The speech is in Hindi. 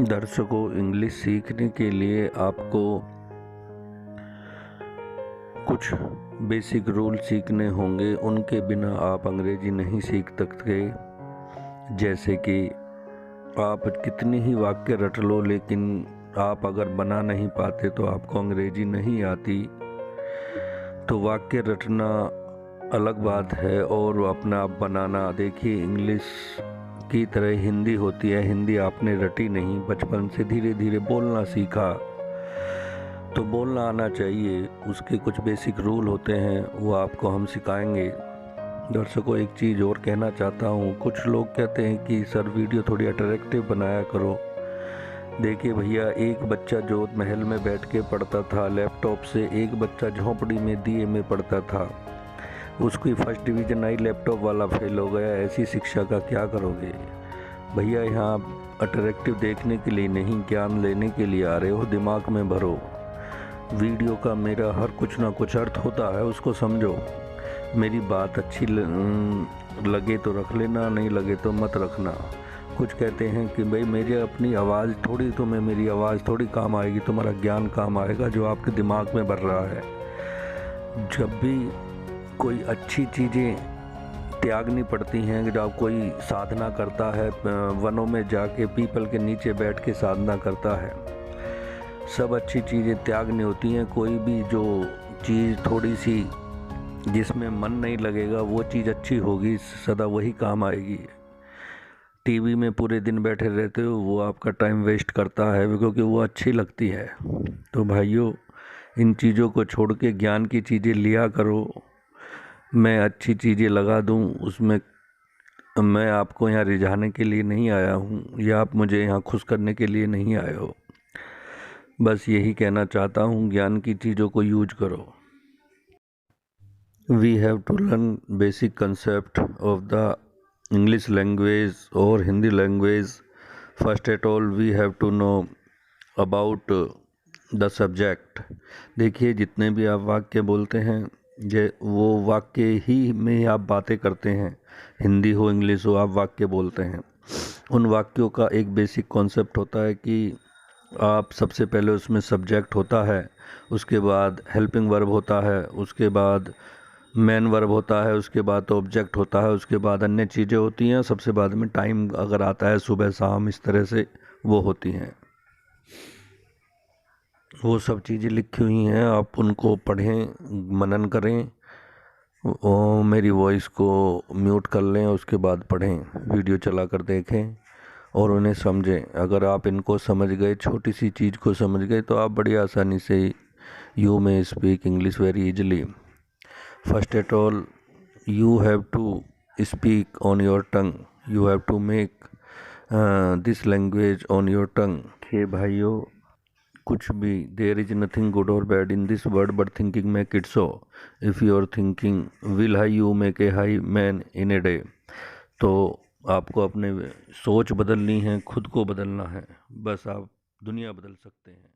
दर्शकों, इंग्लिश सीखने के लिए आपको कुछ बेसिक रूल सीखने होंगे। उनके बिना आप अंग्रेजी नहीं सीख सकते। जैसे कि आप कितनी ही वाक्य रट लो, लेकिन आप अगर बना नहीं पाते तो आपको अंग्रेजी नहीं आती। तो वाक्य रटना अलग बात है और अपना आप बनाना। देखिए, इंग्लिश की तरह हिंदी होती है। हिंदी आपने रटी नहीं, बचपन से धीरे धीरे बोलना सीखा, तो बोलना आना चाहिए। उसके कुछ बेसिक रूल होते हैं, वो आपको हम सिखाएंगे। दर्शकों, एक चीज़ और कहना चाहता हूँ। कुछ लोग कहते हैं कि सर वीडियो थोड़ी अट्रैक्टिव बनाया करो। देखिए भैया, एक बच्चा जो महल में बैठ के पढ़ता था लैपटॉप से, एक बच्चा झोंपड़ी में दिए में पढ़ता था, उसकी फर्स्ट डिवीज़न आई, लैपटॉप वाला फेल हो गया। ऐसी शिक्षा का क्या करोगे भैया? यहाँ अट्रैक्टिव देखने के लिए नहीं, ज्ञान लेने के लिए आ रहे हो। दिमाग में भरो। वीडियो का मेरा हर कुछ ना कुछ अर्थ होता है, उसको समझो। मेरी बात अच्छी लगे तो रख लेना, नहीं लगे तो मत रखना। कुछ कहते हैं कि भाई मेरी अपनी आवाज़ थोड़ी, तुम्हें मेरी आवाज़ थोड़ी काम आएगी, तुम्हारा ज्ञान काम आएगा जो आपके दिमाग में भर रहा है। जब भी कोई अच्छी चीज़ें त्यागनी पड़ती हैं, जब कोई साधना करता है, वनों में जाके पीपल के नीचे बैठ के साधना करता है, सब अच्छी चीज़ें त्यागनी होती हैं। कोई भी जो चीज़ थोड़ी सी जिसमें मन नहीं लगेगा, वो चीज़ अच्छी होगी, सदा वही काम आएगी। टीवी में पूरे दिन बैठे रहते हो, वो आपका टाइम वेस्ट करता है क्योंकि वो अच्छी लगती है। तो भाइयों, इन चीज़ों को छोड़ के ज्ञान की चीज़ें लिया करो। मैं अच्छी चीज़ें लगा दूं, उसमें मैं आपको यहाँ रिझाने के लिए नहीं आया हूँ, या आप मुझे यहाँ खुश करने के लिए नहीं आए हो। बस यही कहना चाहता हूँ, ज्ञान की चीज़ों को यूज करो। We have to learn basic concept of the English language और Hindi language. First at all we have to know about the subject. देखिए, जितने भी आप वाक्य बोलते हैं, ये वो वाक्य ही में आप बातें करते हैं। हिंदी हो इंग्लिश हो, आप वाक्य बोलते हैं। उन वाक्यों का एक बेसिक कॉन्सेप्ट होता है कि आप सबसे पहले उसमें सब्जेक्ट होता है, उसके बाद हेल्पिंग वर्ब होता है, उसके बाद मेन वर्ब होता है, उसके बाद ऑब्जेक्ट होता है, उसके बाद अन्य चीज़ें होती हैं, सबसे बाद में टाइम अगर आता है, सुबह शाम, इस तरह से वो होती हैं। वो सब चीज़ें लिखी हुई हैं, आप उनको पढ़ें, मनन करें, और मेरी वॉइस को म्यूट कर लें, उसके बाद पढ़ें, वीडियो चला कर देखें और उन्हें समझें। अगर आप इनको समझ गए, छोटी सी चीज़ को समझ गए, तो आप बड़ी आसानी से you may speak English very easily. First at all, you have to speak on your tongue. You have to make this language on your tongue. हे भाइयों, कुछ भी, there is nothing good or bad in this world, but thinking make it so. If you are thinking, will you make a high man in a day? तो आपको अपने सोच बदलनी है, खुद को बदलना है, बस आप दुनिया बदल सकते हैं।